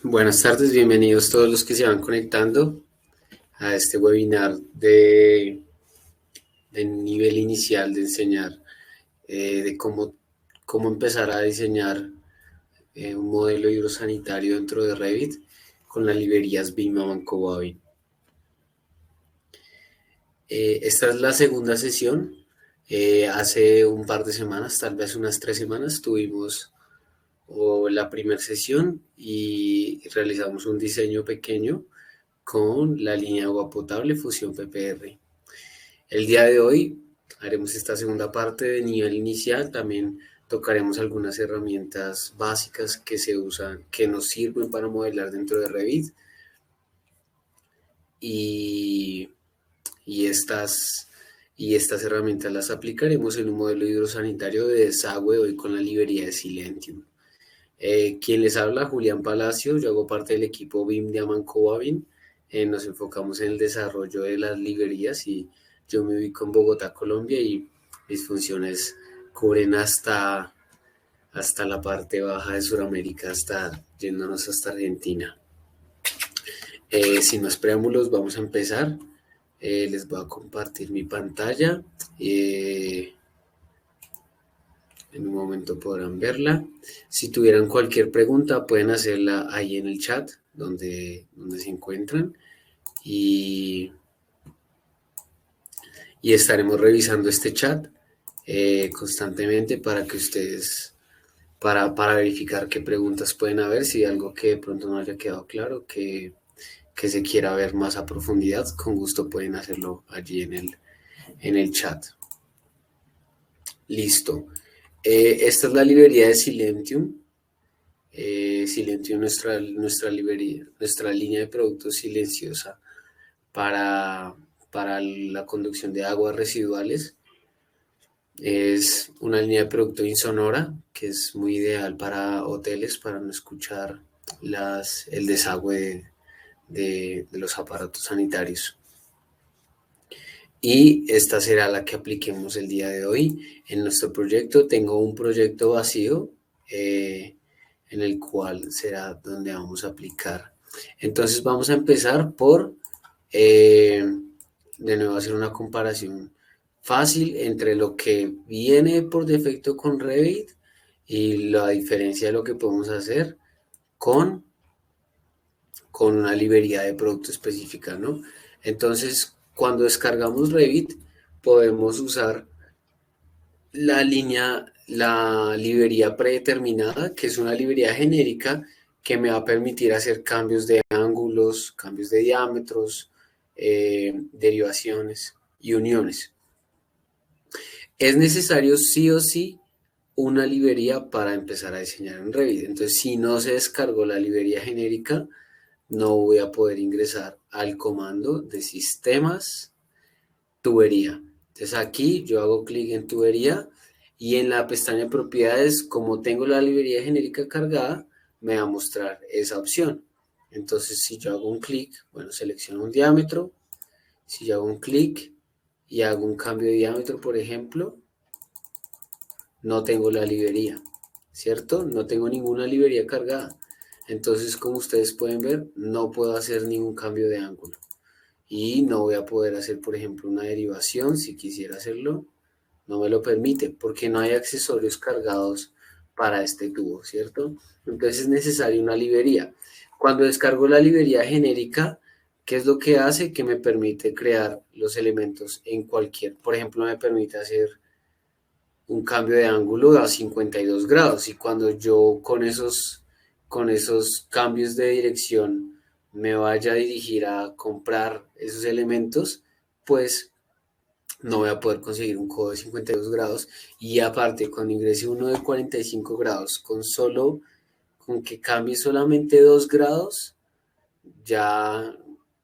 Buenas tardes, bienvenidos todos los que se van conectando a este webinar de nivel inicial de enseñar, de cómo empezar a diseñar un modelo hidrosanitario dentro de Revit con las librerías BIM, Avanco, Bobby. Esta es la segunda sesión. Hace un par de semanas, tal vez unas 3 semanas, tuvimos la primera sesión y realizamos un diseño pequeño con la línea de agua potable Fusión PPR. El día de hoy haremos esta segunda parte de nivel inicial. También tocaremos algunas herramientas básicas que se usan, que nos sirven para modelar dentro de Revit. Y, y estas herramientas las aplicaremos en un modelo hidrosanitario de desagüe hoy con la librería de Silentium. Quien les habla, Julián Palacio, yo hago parte del equipo BIM de Amanco Bobin. Nos enfocamos en el desarrollo de las librerías y yo me ubico en Bogotá, Colombia, y mis funciones cubren hasta la parte baja de Sudamérica, yéndonos hasta Argentina. Sin más preámbulos, vamos a empezar. Les voy a compartir mi pantalla. En un momento podrán verla. Si tuvieran cualquier pregunta, pueden hacerla ahí en el chat donde se encuentran. Y estaremos revisando este chat constantemente para que ustedes, para verificar qué preguntas pueden haber, si hay algo que de pronto no haya quedado claro, que se quiera ver más a profundidad, con gusto pueden hacerlo allí en el chat. Listo. Esta es la librería de Silentium. Silentium, nuestra librería, nuestra línea de productos silenciosa para la conducción de aguas residuales. Es una línea de producto insonora que es muy ideal para hoteles, para no escuchar el desagüe de los aparatos sanitarios. Y esta será la que apliquemos el día de hoy en nuestro proyecto. Tengo un proyecto vacío en el cual será donde vamos a aplicar. Entonces vamos a empezar por, de nuevo, hacer una comparación fácil entre lo que viene por defecto con Revit y la diferencia de lo que podemos hacer con una librería de producto específica, ¿no? Entonces, cuando descargamos Revit, podemos usar la librería predeterminada, que es una librería genérica que me va a permitir hacer cambios de ángulos, cambios de diámetros, derivaciones y uniones. Es necesario sí o sí una librería para empezar a diseñar en Revit. Entonces, si no se descargó la librería genérica, no voy a poder ingresar al comando de sistemas, tubería. Entonces aquí yo hago clic en tubería y en la pestaña de propiedades, como tengo la librería genérica cargada, me va a mostrar esa opción. Entonces si yo hago un clic, bueno, selecciono un diámetro. Si yo hago un clic y hago un cambio de diámetro, por ejemplo, no tengo la librería, ¿cierto? No tengo ninguna librería cargada. Entonces, como ustedes pueden ver, no puedo hacer ningún cambio de ángulo. Y no voy a poder hacer, por ejemplo, una derivación. Si quisiera hacerlo, no me lo permite porque no hay accesorios cargados para este tubo, ¿cierto? Entonces es necesaria una librería. Cuando descargo la librería genérica, ¿qué es lo que hace? Que me permite crear los elementos en cualquier, por ejemplo, me permite hacer un cambio de ángulo a 52 grados y cuando yo con esos cambios de dirección me vaya a dirigir a comprar esos elementos, pues no voy a poder conseguir un codo de 52 grados y aparte cuando ingrese uno de 45 grados con que cambie solamente 2 grados, ya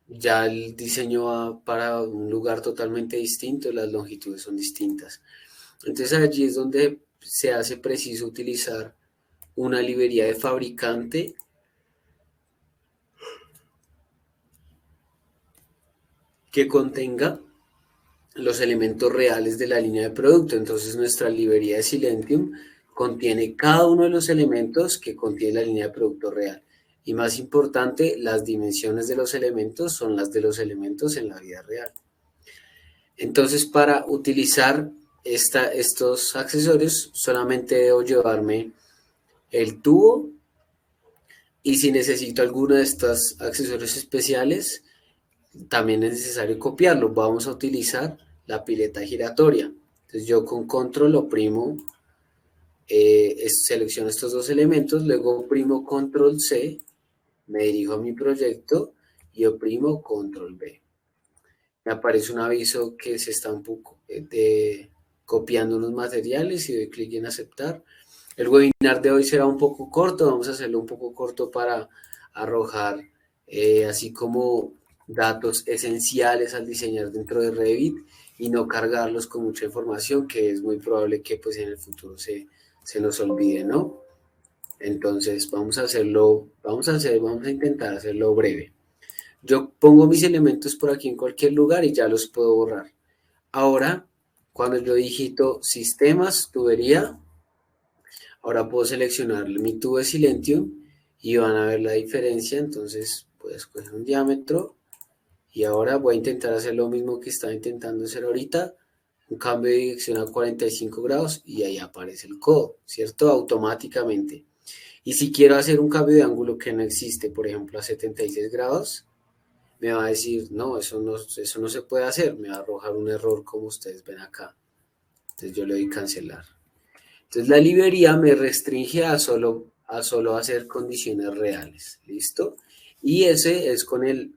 el diseño va para un lugar totalmente distinto, las longitudes son distintas. Entonces allí es donde se hace preciso utilizar una librería de fabricante que contenga los elementos reales de la línea de producto. Entonces nuestra librería de Silentium contiene cada uno de los elementos que contiene la línea de producto real. Y más importante, las dimensiones de los elementos son las de los elementos en la vida real. Entonces, para utilizar estos accesorios, solamente debo llevarme el tubo, y si necesito alguno de estos accesorios especiales, también es necesario copiarlo. Vamos a utilizar la pileta giratoria. Entonces yo con control oprimo, selecciono estos dos elementos, luego oprimo control C, me dirijo a mi proyecto y oprimo control B. Me aparece un aviso que se está un poco copiando unos materiales y doy clic en aceptar. El webinar de hoy será un poco corto, vamos a hacerlo un poco corto para arrojar así como datos esenciales al diseñar dentro de Revit y no cargarlos con mucha información que es muy probable que pues en el futuro se nos olvide, ¿no? Entonces vamos a hacerlo, vamos a intentar hacerlo breve. Yo pongo mis elementos por aquí en cualquier lugar y ya los puedo borrar. Ahora, cuando yo digito sistemas, tubería, ahora puedo seleccionar mi tubo de Silentium y van a ver la diferencia. Entonces voy a escoger un diámetro y ahora voy a intentar hacer lo mismo que estaba intentando hacer ahorita. Un cambio de dirección a 45 grados y ahí aparece el codo, ¿cierto? Automáticamente. Y si quiero hacer un cambio de ángulo que no existe, por ejemplo a 76 grados, me va a decir, no, eso no se puede hacer, me va a arrojar un error como ustedes ven acá. Entonces yo le doy cancelar. Entonces la librería me restringe a solo hacer condiciones reales, ¿listo? Y ese es con el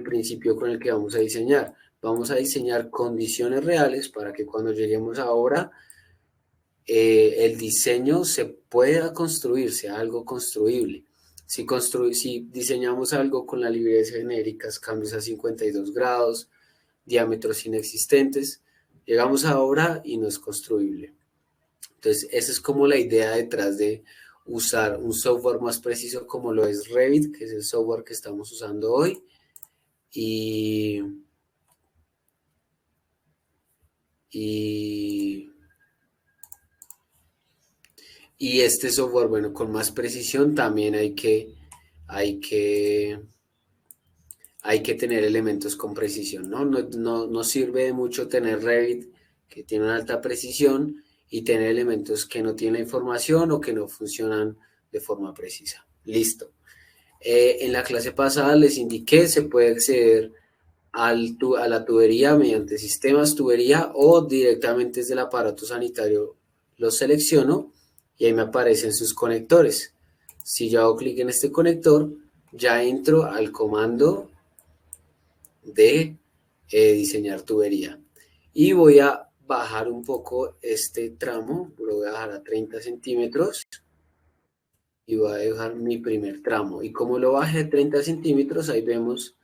principio con el que vamos a diseñar. Vamos a diseñar condiciones reales para que cuando lleguemos ahora el diseño se pueda construir, sea algo construible. Si diseñamos algo con las librerías genéricas, cambios a 52 grados, diámetros inexistentes, llegamos ahora y no es construible. Entonces, esa es como la idea detrás de usar un software más preciso como lo es Revit, que es el software que estamos usando hoy. Y, y, y este software, bueno, con más precisión también hay que, hay que tener elementos con precisión, ¿no? No sirve de mucho tener Revit que tiene una alta precisión y tener elementos que no tienen la información o que no funcionan de forma precisa. Listo. En la clase pasada les indiqué se puede acceder a la tubería mediante sistemas tubería o directamente desde el aparato sanitario los selecciono y ahí me aparecen sus conectores. Si yo hago clic en este conector, ya entro al comando de diseñar tubería. Y voy a bajar un poco este tramo, lo voy a bajar a 30 centímetros y voy a dejar mi primer tramo. Y como lo bajé a 30 centímetros, ahí vemos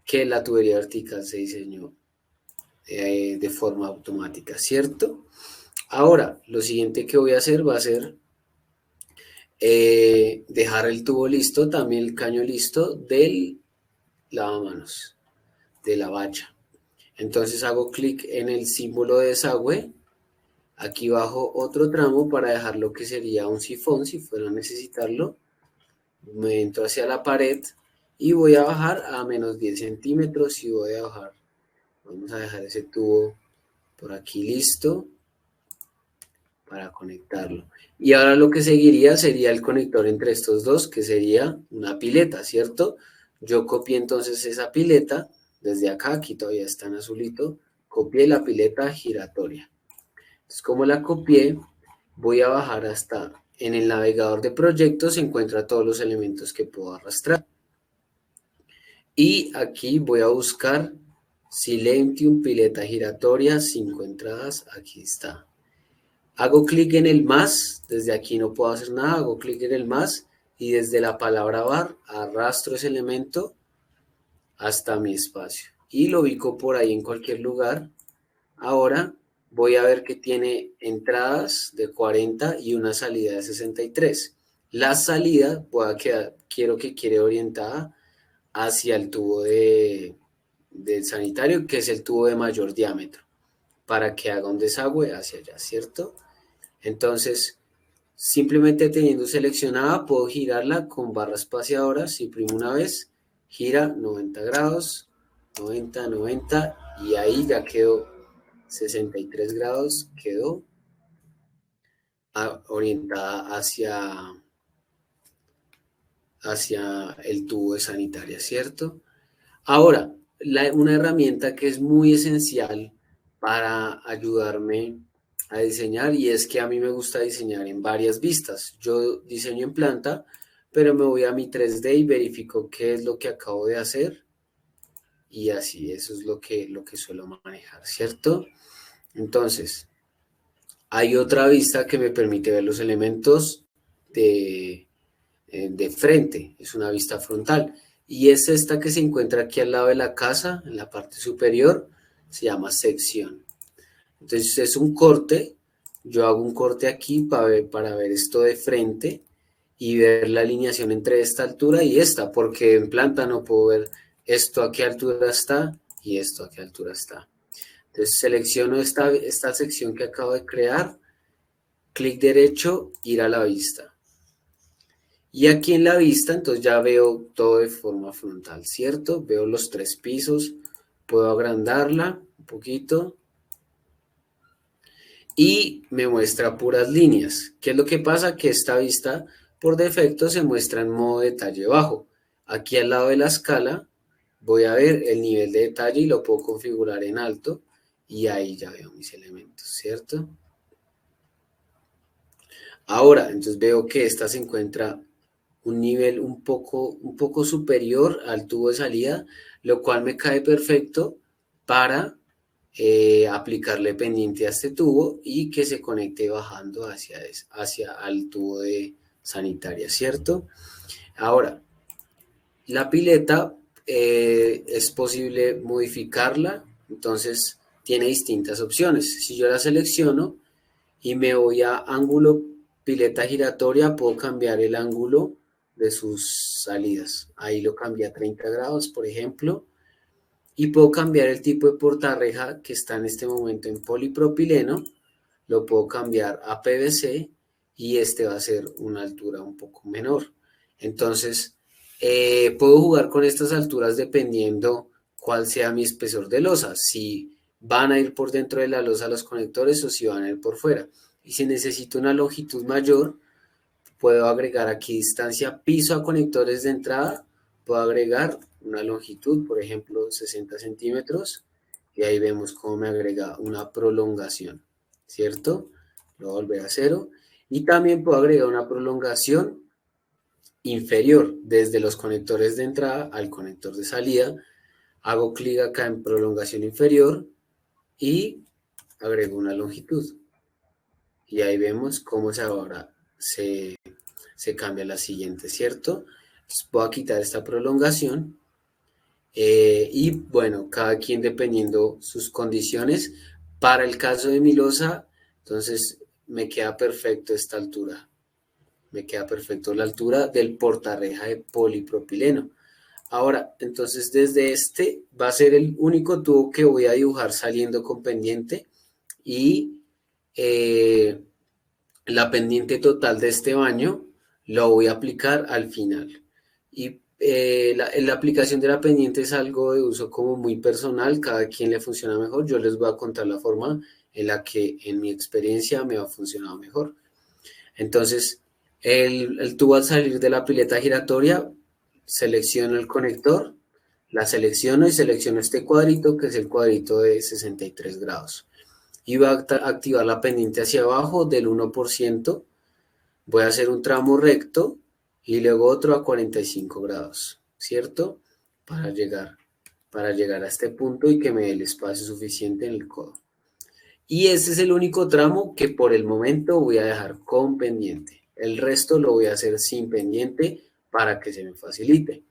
que la tubería vertical se diseñó de forma automática, ¿cierto? Ahora, lo siguiente que voy a hacer va a ser dejar el tubo listo, también el caño listo del lavamanos, de la bacha. Entonces hago clic en el símbolo de desagüe. Aquí bajo otro tramo para dejar lo que sería un sifón, si fuera a necesitarlo. Me entro hacia la pared y voy a bajar a menos 10 centímetros y voy a bajar. Vamos a dejar ese tubo por aquí listo para conectarlo. Y ahora lo que seguiría sería el conector entre estos dos, que sería una pileta, ¿cierto? Yo copié entonces esa pileta desde acá, aquí todavía está en azulito, copié la pileta giratoria. Entonces, como la copié, voy a bajar hasta en el navegador de proyectos, se encuentra todos los elementos que puedo arrastrar. Y aquí voy a buscar Silentium pileta giratoria, 5 entradas, aquí está. Hago clic en el más, desde aquí no puedo hacer nada, hago clic en el más y desde la palabra bar arrastro ese elemento hasta mi espacio y lo ubico por ahí en cualquier lugar. Ahora voy a ver que tiene entradas de 40 y una salida de 63. La salida quiero que quede orientada hacia el tubo del sanitario, que es el tubo de mayor diámetro, para que haga un desagüe hacia allá, ¿cierto? Entonces, Simplemente teniendo seleccionada, puedo girarla con barra espaciadora. Si primo una vez, gira 90 grados, 90, 90, y ahí ya quedó 63 grados, quedó orientada hacia el tubo de sanitaria, ¿cierto? Ahora, una herramienta que es muy esencial para ayudarme a diseñar, y es que a mí me gusta diseñar en varias vistas. Yo diseño en planta, pero me voy a mi 3D y verifico qué es lo que acabo de hacer, y así, eso es lo que suelo manejar, ¿cierto? Entonces, hay otra vista que me permite ver los elementos de, de frente, es una vista frontal. Y es esta que se encuentra aquí al lado de la casa, en la parte superior, se llama sección. Entonces es un corte, yo hago un corte aquí para ver esto de frente y ver la alineación entre esta altura y esta, porque en planta no puedo ver esto a qué altura está y esto a qué altura está. Entonces selecciono esta sección que acabo de crear, clic derecho, ir a la vista. Y aquí en la vista, entonces ya veo todo de forma frontal, ¿cierto? Veo los 3 pisos, puedo agrandarla un poquito y me muestra puras líneas. ¿Qué es lo que pasa? Que esta vista por defecto se muestra en modo detalle bajo. Aquí al lado de la escala voy a ver el nivel de detalle y lo puedo configurar en alto y ahí ya veo mis elementos, ¿cierto? Ahora, entonces veo que esta se encuentra un nivel un poco superior al tubo de salida, lo cual me cae perfecto para aplicarle pendiente a este tubo y que se conecte bajando hacia al tubo de sanitaria, ¿cierto? Ahora, la pileta es posible modificarla, entonces tiene distintas opciones. Si yo la selecciono y me voy a ángulo pileta giratoria, puedo cambiar el ángulo de sus salidas. Ahí lo cambié a 30 grados, por ejemplo. Y puedo cambiar el tipo de portarreja que está en este momento en polipropileno. Lo puedo cambiar a PVC y este va a ser una altura un poco menor. Entonces, puedo jugar con estas alturas dependiendo cuál sea mi espesor de losa. Si van a ir por dentro de la losa los conectores o si van a ir por fuera. Y si necesito una longitud mayor, puedo agregar aquí distancia piso a conectores de entrada. Puedo agregar una longitud, por ejemplo, 60 centímetros. Y ahí vemos cómo me agrega una prolongación, ¿cierto? Lo volveré a cero. Y también puedo agregar una prolongación inferior desde los conectores de entrada al conector de salida. Hago clic acá en prolongación inferior y agrego una longitud. Y ahí vemos cómo se cambia la siguiente, ¿cierto? Entonces, voy a quitar esta prolongación y bueno, cada quien dependiendo sus condiciones. Para el caso de mi losa, entonces me queda perfecto esta altura. Me queda perfecto la altura del portarreja de polipropileno. Ahora, entonces desde este va a ser el único tubo que voy a dibujar saliendo con pendiente y eh, la pendiente total de este baño lo voy a aplicar al final. Y la aplicación de la pendiente es algo de uso como muy personal, cada quien le funciona mejor. Yo les voy a contar la forma en la que en mi experiencia me ha funcionado mejor. Entonces, el tubo al salir de la pileta giratoria, selecciono el conector, la selecciono y selecciono este cuadrito que es el cuadrito de 63 grados. Y voy a activar la pendiente hacia abajo del 1%. Voy a hacer un tramo recto y luego otro a 45 grados, ¿cierto? Para llegar, para llegar a este punto y que me dé el espacio suficiente en el codo. Y ese es el único tramo que por el momento voy a dejar con pendiente. El resto lo voy a hacer sin pendiente para que se me facilite.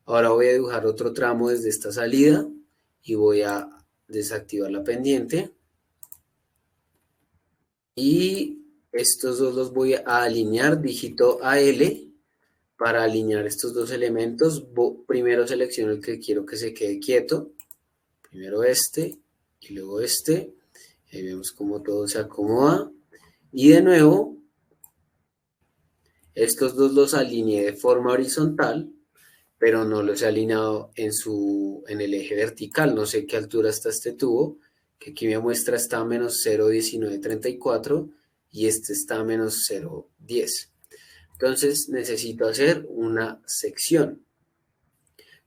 Ahora voy a dibujar otro tramo desde esta salida y voy a desactivar la pendiente. Y estos dos los voy a alinear, dígito AL, para alinear estos dos elementos. Primero selecciono el que quiero que se quede quieto. Primero este y luego este. Ahí vemos cómo todo se acomoda. Y de nuevo Estos dos los alineé de forma horizontal, pero no los he alineado en el eje vertical. No sé qué altura está este tubo, que aquí me muestra está a menos 0,1934 y este está a menos 0,10. Entonces necesito hacer una sección.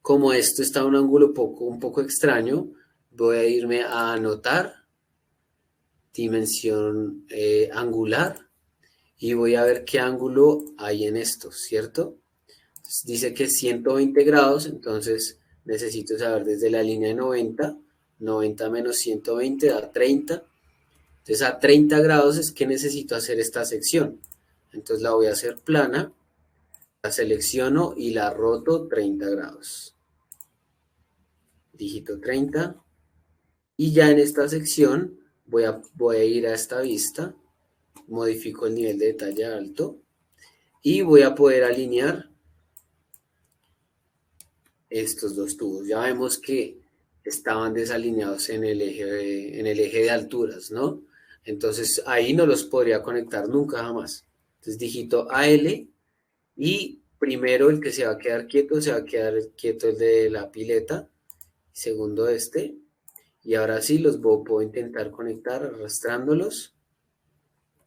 Como esto está a un ángulo un poco extraño, voy a irme a anotar dimensión angular y voy a ver qué ángulo hay en esto, ¿cierto? Entonces, dice que 120 grados, entonces necesito saber desde la línea de 90, 90 menos 120 da 30. Entonces a 30 grados es que necesito hacer esta sección. Entonces la voy a hacer plana, la selecciono y la roto 30 grados. Dígito 30 y ya en esta sección voy a ir a esta vista, modifico el nivel de detalle a alto y voy a poder alinear estos dos tubos. Ya vemos que estaban desalineados en el eje de alturas, ¿no? Entonces ahí no los podría conectar nunca jamás. Entonces digito AL y primero el que se va a quedar quieto el de la pileta, segundo este, y ahora sí los puedo intentar conectar arrastrándolos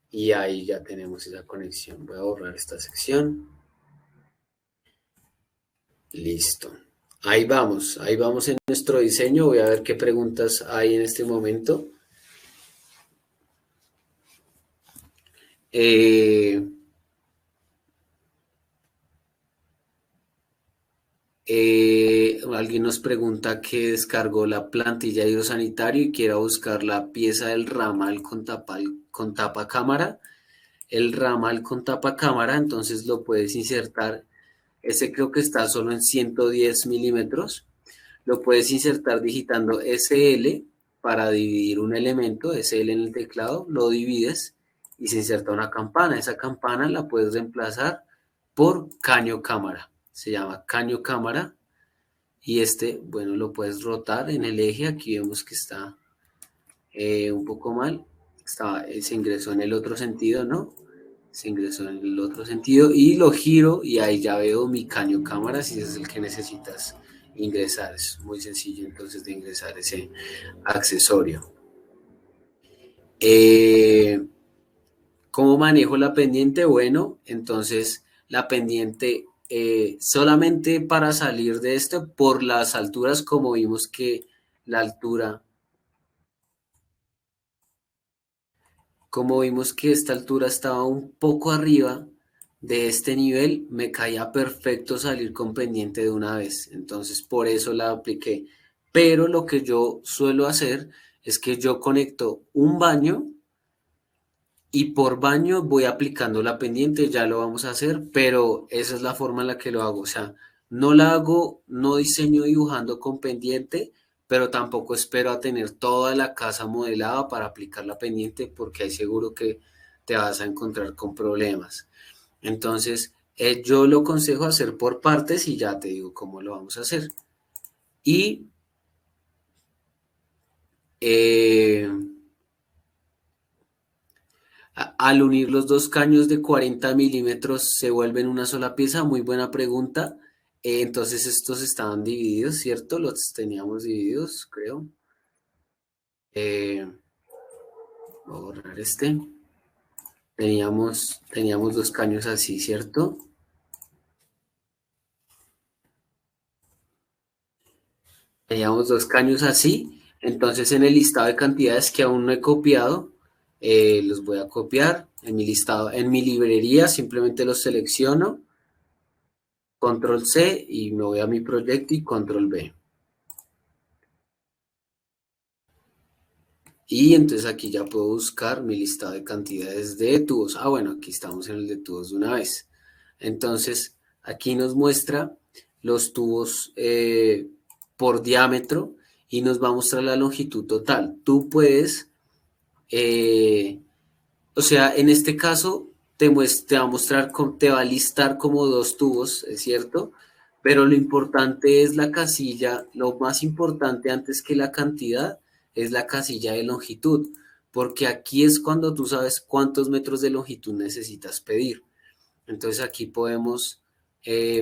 y ahí ya tenemos esa conexión. Voy a borrar esta sección. Listo. Ahí vamos en nuestro diseño. Voy a ver qué preguntas hay en este momento. Eh, Alguien nos pregunta que descargó la plantilla de hidrosanitario y quiera buscar la pieza del ramal con tapa cámara. El ramal con tapa cámara, entonces lo puedes insertar. Ese creo que está solo en 110 milímetros. Lo puedes insertar digitando SL para dividir un elemento, SL en el teclado, lo divides y se inserta una campana. Esa campana la puedes reemplazar por caño cámara. Se llama caño cámara y este, bueno, lo puedes rotar en el eje. Aquí vemos que está un poco mal. Se ingresó en el otro sentido, ¿no? Se ingresó en el otro sentido y lo giro y ahí ya veo mi caño cámara si ese es el que necesitas ingresar. Es muy sencillo entonces de ingresar ese accesorio. ¿Cómo manejo la pendiente? Bueno, entonces la pendiente solamente para salir de esto por las alturas, como vimos que la altura, como vimos que esta altura estaba un poco arriba de este nivel, me caía perfecto salir con pendiente de una vez. Entonces, por eso la apliqué. Pero lo que yo suelo hacer es que yo conecto un baño y por baño voy aplicando la pendiente, ya lo vamos a hacer, pero esa es la forma en la que lo hago. O sea, no la hago, no diseño dibujando con pendiente, pero tampoco espero a tener toda la casa modelada para aplicar la pendiente porque ahí seguro que te vas a encontrar con problemas. Entonces, yo lo aconsejo hacer por partes y ya te digo cómo lo vamos a hacer. Y eh, al unir los dos caños de 40 milímetros se vuelven una sola pieza. Muy buena pregunta. Entonces estos estaban divididos, ¿cierto? Los teníamos divididos, creo. Voy a borrar este. Teníamos dos caños así, ¿cierto? Teníamos dos caños así. Entonces en el listado de cantidades que aún no he copiado, los voy a copiar en mi listado, en mi librería, simplemente los selecciono, control C y me voy a mi proyecto y control B. Y entonces aquí ya puedo buscar mi listado de cantidades de tubos. Ah, bueno, aquí estamos en el de tubos de una vez. Entonces, aquí nos muestra los tubos por diámetro y nos va a mostrar la longitud total. Tú puedes, eh, o sea, en este caso te va a mostrar, te va a listar como dos tubos, es cierto, pero lo importante es la casilla, lo más importante antes que la cantidad es la casilla de longitud, porque aquí es cuando tú sabes cuántos metros de longitud necesitas pedir. Entonces aquí podemos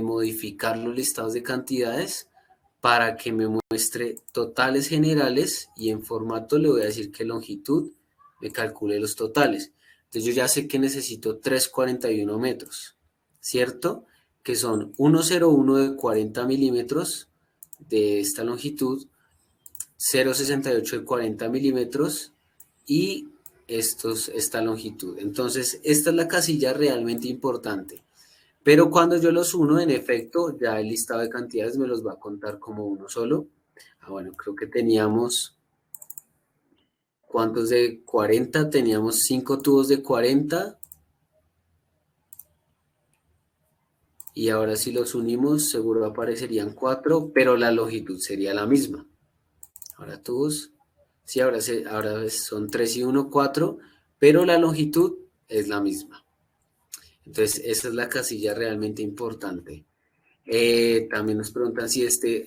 modificar los listados de cantidades para que me muestre totales generales y en formato le voy a decir que longitud me calcule los totales. Entonces yo ya sé que necesito 341 metros, ¿cierto? Que son 101 de 40 milímetros de esta longitud, 0,68 de 40 milímetros y esta longitud. Entonces esta es la casilla realmente importante. Pero cuando yo los uno, en efecto, ya el listado de cantidades me los va a contar como uno solo. Bueno, creo que teníamos, ¿cuántos de 40? Teníamos 5 tubos de 40. Y ahora si los unimos, seguro aparecerían 4, pero la longitud sería la misma. Ahora tubos, sí, ahora son 3 y 1, 4, pero la longitud es la misma. Entonces, esa es la casilla realmente importante. También nos preguntan si este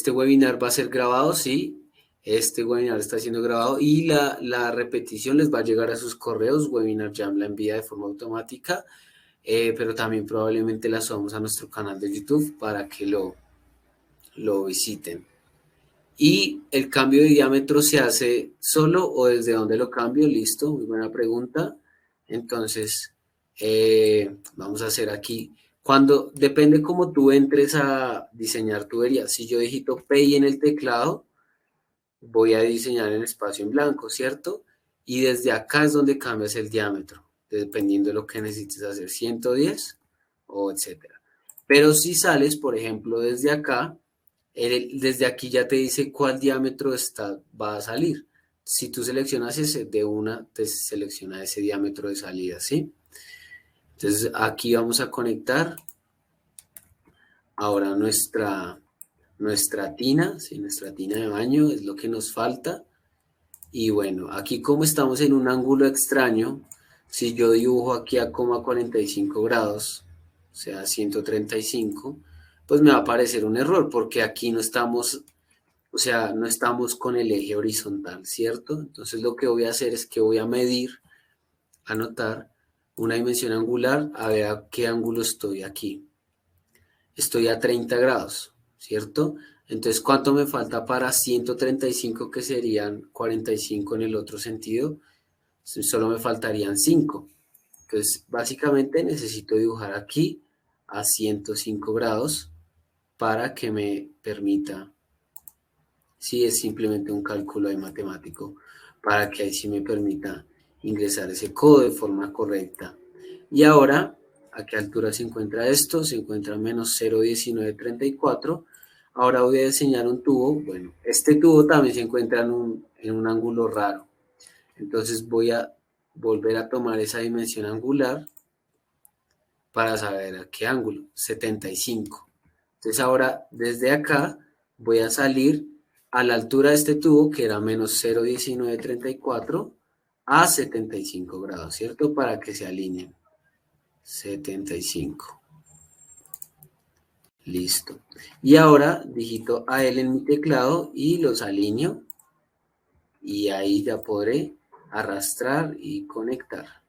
webinar va a ser grabado. Sí, este webinar está siendo grabado y la repetición les va a llegar a sus correos. Webinar Jam la envía de forma automática, pero también probablemente la subamos a nuestro canal de YouTube para que lo visiten. ¿Y el cambio de diámetro se hace solo o desde dónde lo cambio? Listo, muy buena pregunta. Entonces, vamos a hacer aquí. Depende cómo tú entres a diseñar tuberías. Si yo digito PI en el teclado, voy a diseñar en espacio en blanco, ¿cierto? Y desde acá es donde cambias el diámetro, dependiendo de lo que necesites hacer, 110 o etcétera. Pero si sales, por ejemplo, desde acá, desde aquí ya te dice cuál diámetro va a salir. Si tú seleccionas ese, de una te selecciona ese diámetro de salida, ¿sí? Entonces aquí vamos a conectar ahora nuestra tina, ¿sí? Nuestra tina de baño es lo que nos falta. Y bueno, aquí como estamos en un ángulo extraño, si yo dibujo aquí a 45 grados, o sea, 135, pues me va a aparecer un error porque aquí no estamos, o sea, no estamos con el eje horizontal, ¿cierto? Entonces lo que voy a hacer es que voy a medir, anotar una dimensión angular, a ver a qué ángulo estoy aquí. Estoy a 30 grados, ¿cierto? Entonces, ¿cuánto me falta para 135 que serían 45 en el otro sentido? Solo me faltarían 5. Entonces, básicamente necesito dibujar aquí a 105 grados para que me permita, si es simplemente un cálculo de matemático, para que ahí sí me permita ingresar ese codo de forma correcta. Y ahora, ¿a qué altura se encuentra esto? Se encuentra a menos 0,1934. Ahora voy a diseñar un tubo. Bueno, este tubo también se encuentra en un ángulo raro. Entonces voy a volver a tomar esa dimensión angular para saber a qué ángulo, 75. Entonces ahora desde acá voy a salir a la altura de este tubo, que era menos 0,1934, a 75 grados, ¿cierto? Para que se alineen. 75. Listo. Y ahora digito AL en mi teclado y los alineo. Y ahí ya podré arrastrar y conectar.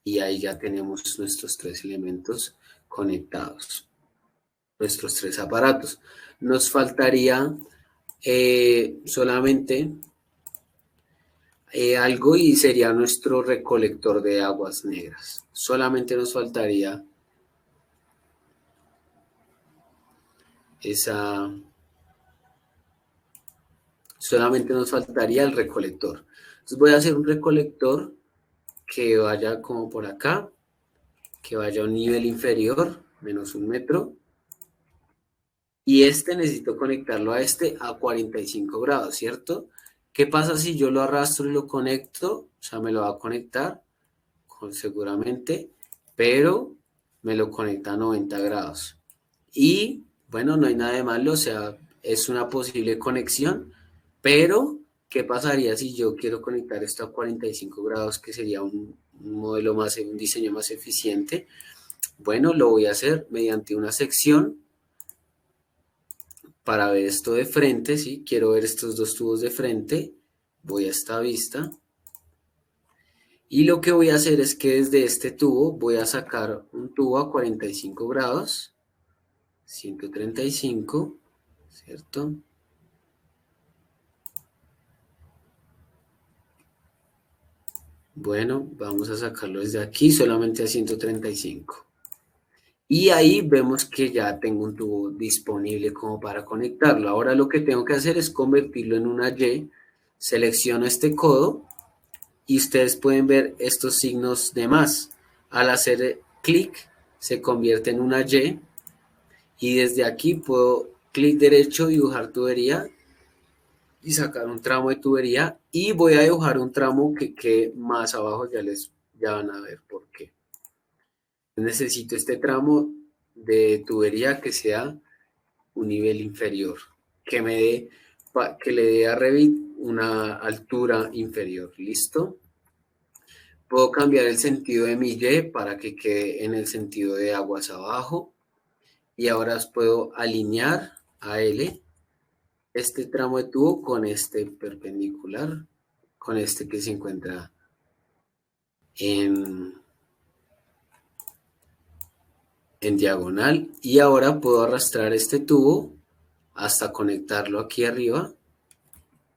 Y ahí ya tenemos nuestros 3 elementos conectados, nuestros 3 aparatos. Nos faltaría solamente algo y sería nuestro recolector de aguas negras. Solamente nos faltaría solamente nos faltaría el recolector. Entonces voy a hacer un recolector que vaya como por acá, que vaya a un nivel inferior, menos 1 metro. Y necesito conectarlo a a 45 grados, ¿cierto? ¿Qué pasa si yo lo arrastro y lo conecto? O sea, me lo va a conectar, seguramente, pero me lo conecta a 90 grados. Y bueno, no hay nada de malo, o sea, es una posible conexión, pero ¿qué pasaría si yo quiero conectar esto a 45 grados, que sería un diseño más eficiente? Bueno, lo voy a hacer mediante una sección para ver esto de frente, ¿sí? Quiero ver estos dos tubos de frente, voy a esta vista Y lo que voy a hacer es que desde este tubo voy a sacar un tubo a 45 grados, 135, ¿cierto? Bueno, vamos a sacarlo desde aquí solamente a 135. Y ahí vemos que ya tengo un tubo disponible como para conectarlo. Ahora lo que tengo que hacer es convertirlo en una Y. Selecciono este codo y ustedes pueden ver estos signos de más. Al hacer clic se convierte en una y desde aquí puedo clic derecho, dibujar tubería y sacar un tramo de tubería y voy a dibujar un tramo que quede más abajo, ya van a ver por qué. Necesito este tramo de tubería que sea un nivel inferior, que me dé, que le dé a Revit una altura inferior. ¿Listo? Puedo cambiar el sentido de mi Y para que quede en el sentido de aguas abajo. Y ahora puedo alinear a L este tramo de tubo con este perpendicular, con este que se encuentra en, en diagonal. Y ahora puedo arrastrar este tubo hasta conectarlo aquí arriba.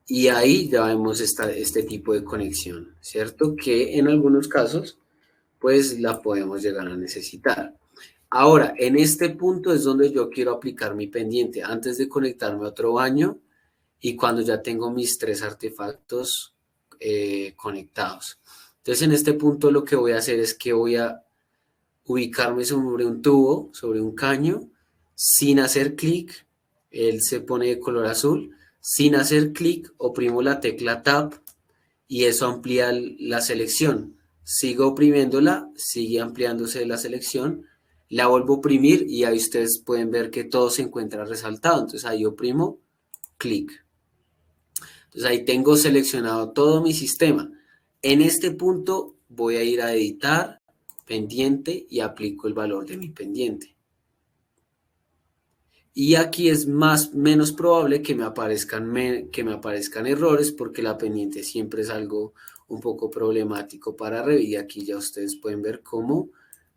Y ahí ya vemos este tipo de conexión, ¿cierto? Que en algunos casos, pues la podemos llegar a necesitar. Ahora, en este punto es donde yo quiero aplicar mi pendiente, antes de conectarme a otro baño y cuando ya tengo mis 3 artefactos conectados. Entonces, en este punto lo que voy a hacer es que voy a ubicarme sobre un tubo, sobre un caño, sin hacer clic, él se pone de color azul, sin hacer clic oprimo la tecla Tab y eso amplía la selección. Sigo oprimiéndola, sigue ampliándose la selección, la vuelvo a oprimir y ahí ustedes pueden ver que todo se encuentra resaltado. Entonces ahí oprimo clic. Entonces ahí tengo seleccionado todo mi sistema. En este punto voy a ir a editar, pendiente y aplico el valor de mi pendiente. Y aquí es menos probable que me aparezcan errores porque la pendiente siempre es algo un poco problemático para Revit. Y aquí ya ustedes pueden ver cómo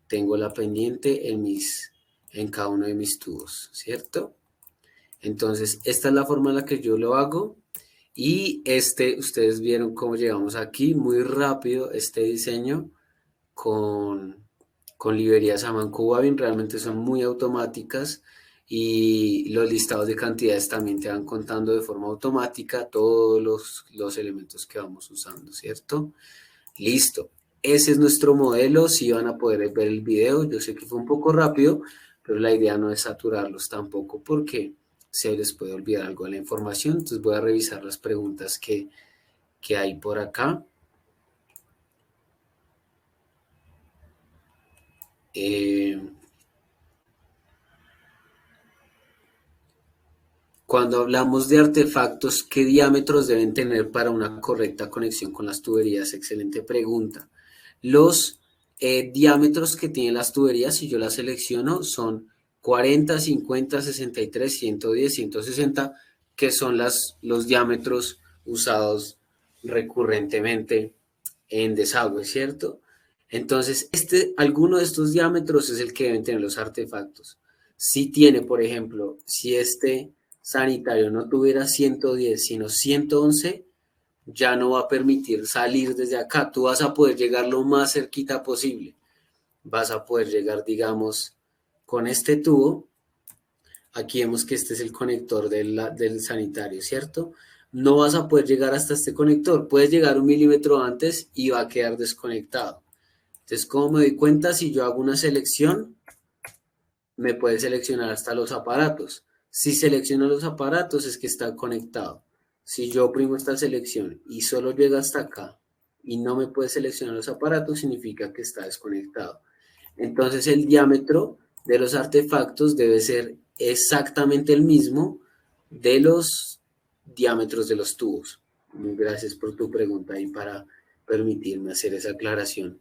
tengo la pendiente en cada uno de mis tubos, ¿cierto? Entonces, esta es la forma en la que yo lo hago. Y ustedes vieron cómo llegamos aquí, muy rápido este diseño con librerías Amanco Wavin, realmente son muy automáticas y los listados de cantidades también te van contando de forma automática todos los elementos que vamos usando, ¿cierto? Listo. Ese es nuestro modelo, si van a poder ver el video, yo sé que fue un poco rápido, pero la idea no es saturarlos tampoco porque se les puede olvidar algo de la información, entonces voy a revisar las preguntas que hay por acá. Cuando hablamos de artefactos, ¿qué diámetros deben tener para una correcta conexión con las tuberías? Excelente pregunta. Los diámetros que tienen las tuberías, si yo las selecciono, son 40, 50, 63, 110, 160, que son los diámetros usados recurrentemente en desagüe, ¿cierto? Entonces, alguno de estos diámetros es el que deben tener los artefactos. Si tiene, por ejemplo, si este sanitario no tuviera 110, sino 111, ya no va a permitir salir desde acá. Tú vas a poder llegar lo más cerquita posible. Vas a poder llegar, digamos, con este tubo. Aquí vemos que este es el conector del sanitario, ¿cierto? No vas a poder llegar hasta este conector. Puedes llegar 1 milímetro antes y va a quedar desconectado. Entonces, ¿cómo me doy cuenta? Si yo hago una selección, me puede seleccionar hasta los aparatos. Si selecciono los aparatos es que está conectado. Si yo oprimo esta selección y solo llega hasta acá y no me puede seleccionar los aparatos, significa que está desconectado. Entonces el diámetro de los artefactos debe ser exactamente el mismo de los diámetros de los tubos. Muy gracias por tu pregunta y para permitirme hacer esa aclaración.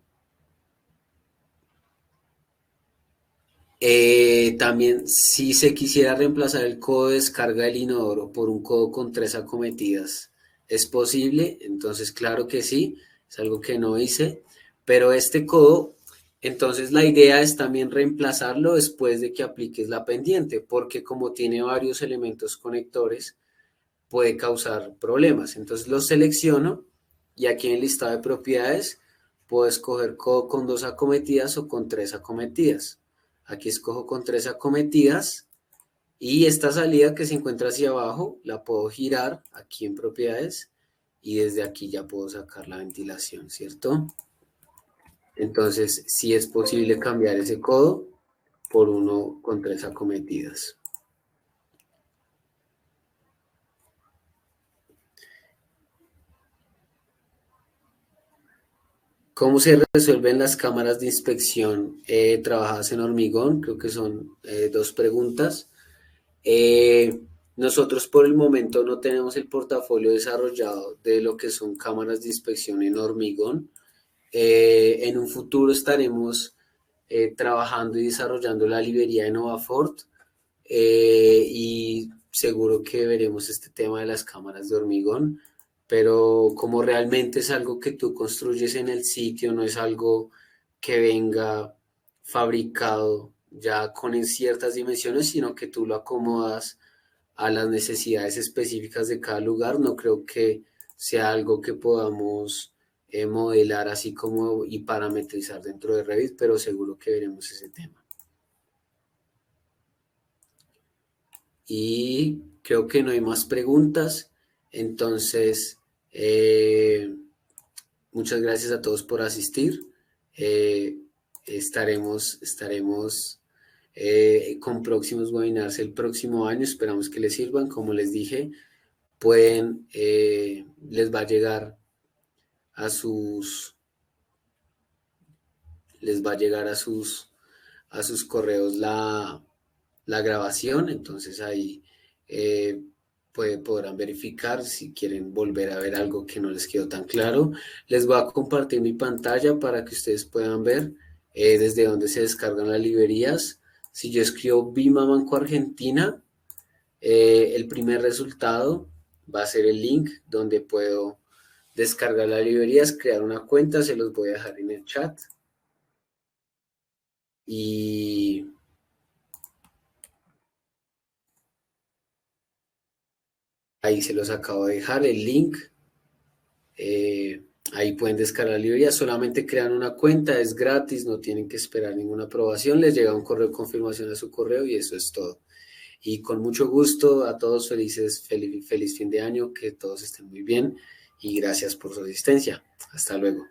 También, si se quisiera reemplazar el codo de descarga del inodoro por un codo con 3 acometidas, ¿es posible? Entonces, claro que sí. es algo que no hice, pero este codo, entonces la idea es también reemplazarlo después de que apliques la pendiente, porque como tiene varios elementos conectores, puede causar problemas. Entonces los selecciono y aquí en el listado de propiedades puedo escoger codo con 2 acometidas o con 3 acometidas. Aquí escojo con 3 acometidas y esta salida que se encuentra hacia abajo la puedo girar aquí en propiedades y desde aquí ya puedo sacar la ventilación, ¿cierto? Entonces sí es posible cambiar ese codo por uno con 3 acometidas. ¿Cómo se resuelven las cámaras de inspección trabajadas en hormigón? Creo que son dos preguntas. Eh, Nosotros por el momento no tenemos el portafolio desarrollado de lo que son cámaras de inspección en hormigón. En un futuro estaremos trabajando y desarrollando la librería de NovaFort y seguro que veremos este tema de las cámaras de hormigón, pero como realmente es algo que tú construyes en el sitio, no es algo que venga fabricado ya con ciertas dimensiones, sino que tú lo acomodas a las necesidades específicas de cada lugar, no creo que sea algo que podamos modelar así como y parametrizar dentro de Revit, pero seguro que veremos ese tema. Y creo que no hay más preguntas. Entonces, muchas gracias a todos por asistir. Eh, estaremos con próximos webinars el próximo año. Esperamos que les sirvan. Como les dije, les va a llegar a sus correos la grabación, entonces ahí eh, podrán verificar si quieren volver a ver algo que no les quedó tan claro. Les voy a compartir mi pantalla para que ustedes puedan ver desde dónde se descargan las librerías. Si yo escribo Vima Banco Argentina, el primer resultado va a ser el link donde puedo descargar las librerías, crear una cuenta, se los voy a dejar en el chat. Y ahí se los acabo de dejar el link. Ahí pueden descargar la librería, solamente crean una cuenta, es gratis, no tienen que esperar ninguna aprobación, les llega un correo de confirmación a su correo y eso es todo. Y con mucho gusto a todos feliz fin de año, que todos estén muy bien y gracias por su asistencia. Hasta luego.